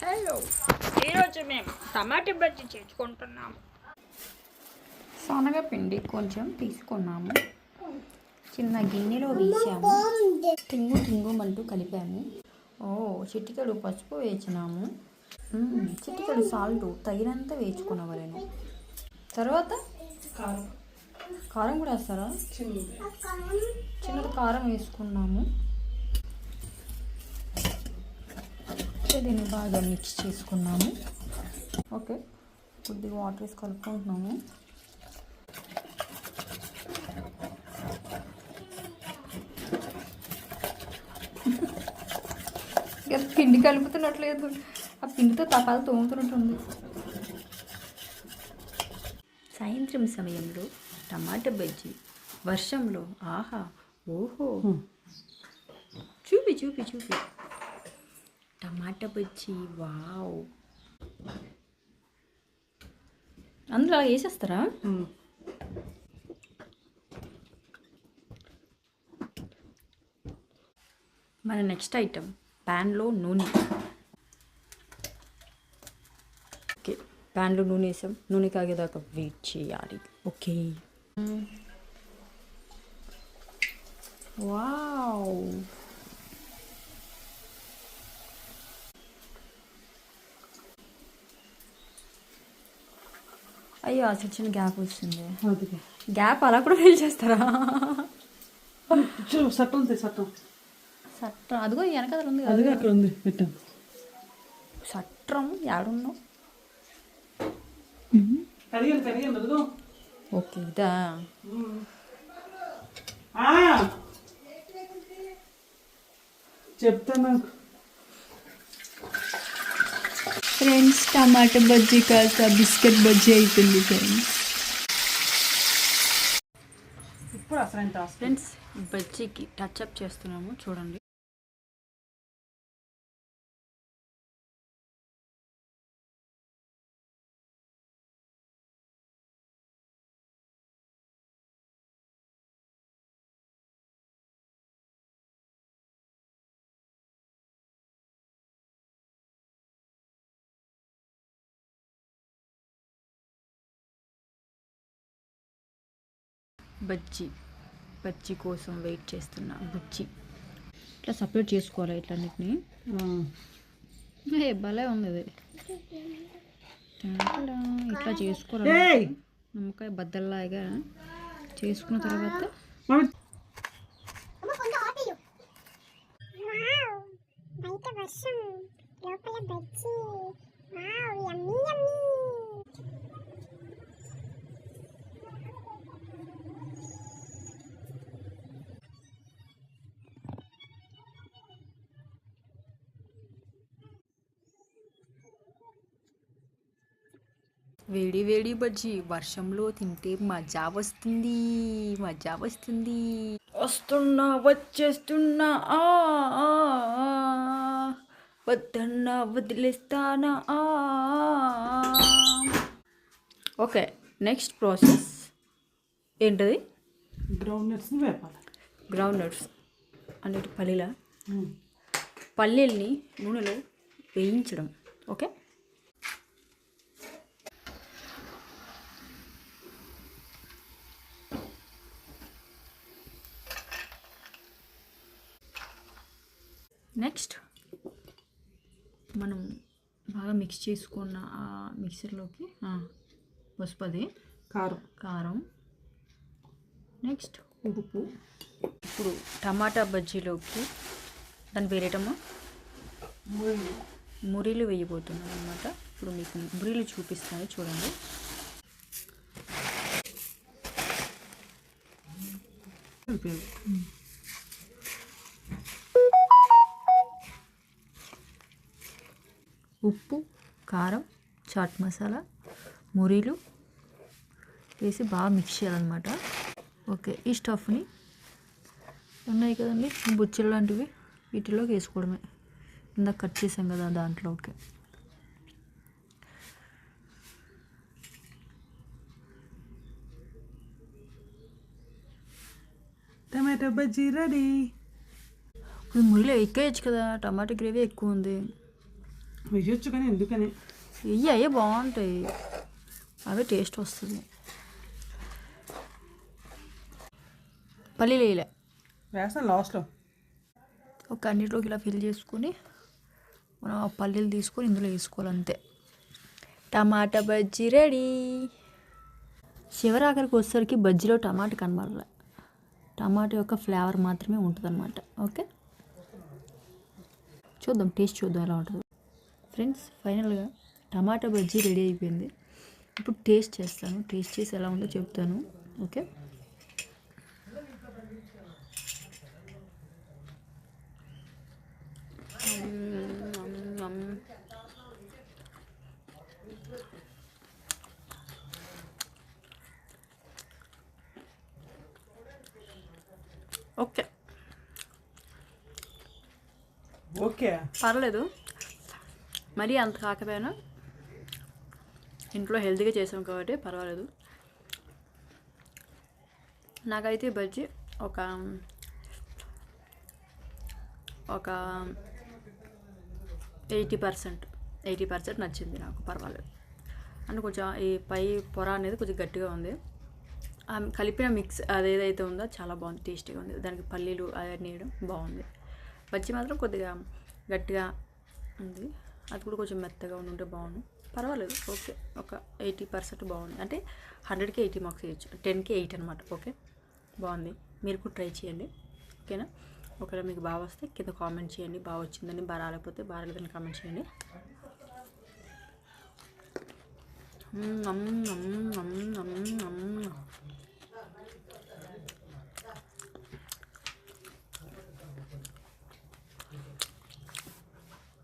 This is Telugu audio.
హలో, ఈరోజు మేము టమాటా బజ్జీ చేసుకుంటున్నాము. శనగపిండి కొంచెం తీసుకున్నాము, చిన్న గిన్నెలో వేసాము, టింగుమంటూ కలిపాము. చిటికెడు పసుపు వేసినాము, చిటికెడు సాల్ట్ తగినంత వేసుకున్నవలేను. తర్వాత కారం కూడా వేస్తారా? చిన్నది కారం వేసుకున్నాము. దీన్ని బాగా మిక్స్ చేసుకున్నాము. ఓకే, కొద్దిగా వాటర్ వేసి కలుపుకుంటున్నాము. పిండి కలుపుతున్నట్లేదు, ఆ పిండితో తపాలు తోముతున్నట్టుంది. సాయంత్రం సమయంలో టమాటా బజ్జీ వర్షంలో. ఆహా, ఓహో, చూపి టమాటా బజ్జీ. వావ్, అందులో వేసేస్తారా? మన నెక్స్ట్ ఐటమ్ ప్యాన్లో నూనె. ఓకే, ప్యాన్లో నూనె వేసాం. నూనె కాగేదాకా వెయిట్ చేయాలి. ఓకే, వావ్, అయ్యో అసలు చిన్న గ్యాప్ వస్తుంది. గ్యాప్ అలా కూడా ఫీల్ చేస్తారా? సట్రం అదిగో వెనకాల ఉంది, అదిగో అక్కడ ఉంది. సట్రం ఏడున్నావు? ఓకే, ఇదా? చెప్తాను ఫ్రెండ్స్, టమాటా బజ్జీ కాస్త బిస్కెట్ బజ్జీ అవుతుంది ఫ్రెండ్స్. ఫ్రెండ్స్, బజ్జీకి టచ్అప్ చేస్తున్నాము, చూడండి. బజ్జీ కోసం వెయిట్ చేస్తున్నా. బజ్జీ ఇట్లా సపరేట్ చేసుకోవాలి, ఇట్లన్నిటిని. భలే ఉంది అది. ఇట్లా చేసుకోవాలి, నిమ్మకాయ బద్దల్లాగా చేసుకున్న తర్వాత వేడి వేడి బజ్జీ వర్షంలో తింటే మజా వస్తుంది. వస్తున్నా, వచ్చేస్తున్నా, వద్దన్నా వదిలేస్తానా. ఓకే, నెక్స్ట్ ప్రాసెస్ ఏంటది? గ్రౌండ్ నట్స్ అంటే పల్లీల్ని నూనెలో వేయించడం. ఓకే, నెక్స్ట్ మనం బాగా మిక్స్ చేసుకున్న ఆ మిక్సర్లోకి పసుపది, కారం, నెక్స్ట్ ఉప్పు. ఇప్పుడు టమాటా బజ్జీలోకి దాని పేరేటమ్మా మురీలు వేయబోతున్నాం అనమాట. ఇప్పుడు మీకు మురీలు చూపిస్తాను, చూడండి. ఉప్పు, కారం, చాట్ మసాలా, మురీలు వేసి బాగా మిక్స్ చేయాలన్నమాట. ఓకే, ఈ స్టఫ్ని ఉన్నాయి కదండి బుచ్చెలు లాంటివి, వీటిలోకి వేసుకోవడమే. ఇందాక కట్ చేసాం కదా దాంట్లో. Okay, tomato bajji ready. ఇప్పుడు మురిలో ఎక్కేయచ్చు కదా, టమాటా గ్రేవీ ఎక్కువ ఉంది. వేయొచ్చు కానీ ఎందుకని ఇవి అయ్యే బాగుంటాయి, అవే టేస్ట్ వస్తుంది. పల్లీలు వేయలే, వేస్తాను లాస్ట్లో. ఒక అన్నిటిలోకి ఇలా ఫిల్ చేసుకొని మనం ఆ పల్లీలు తీసుకొని ఇందులో వేసుకోవాలి అంతే. టమాటా బజ్జీ రెడీ. చివరాఖరికి వచ్చేసరికి బజ్జీలో టమాటా కనబడాలి, టమాటా యొక్క ఫ్లేవర్ మాత్రమే ఉంటుంది అనమాట. ఓకే, చూద్దాం, టేస్ట్ చూద్దాం ఎలా ఉంటుందో. ఫ్రెండ్స్, ఫైనల్గా టమాటా బజ్జీ రెడీ అయిపోయింది. ఇప్పుడు టేస్ట్ చేస్తాను, టేస్ట్ చేసి ఎలా ఉందో చెప్తాను. ఓకే, ఓకే ఓకే పర్లేదు, మరీ అంత కాకపోయినా ఇంట్లో హెల్తీగా చేసాం కాబట్టి పర్వాలేదు. నాకైతే బజ్జీ ఒక 80% నచ్చింది నాకు, పర్వాలేదు. అంటే కొంచెం ఈ పై పొర అనేది కొంచెం గట్టిగా ఉంది, కలిపిన మిక్స్ అదేదైతే ఉందో చాలా బాగుంది, టేస్టీగా ఉంది. దానికి పల్లీలు అవన్నీ వేయడం బాగుంది. బజ్జీ మాత్రం కొద్దిగా గట్టిగా ఉంది, అది కూడా కొంచెం మెత్తగా ఉంటే బాగుంది. పర్వాలేదు, ఓకే, ఒక 80% బాగుంది. అంటే 100కి 80 మార్క్స్ ఇవ్వచ్చు, 10కి 8 అనమాట. ఓకే, బాగుంది. మీరు కూడా ట్రై చేయండి, ఓకేనా? ఒకవేళ మీకు బాగా వస్తే కింద కామెంట్ చేయండి, బాగా వచ్చిందని. బాగా రాలేకపోతే బాగాలేదని కామెంట్ చేయండి.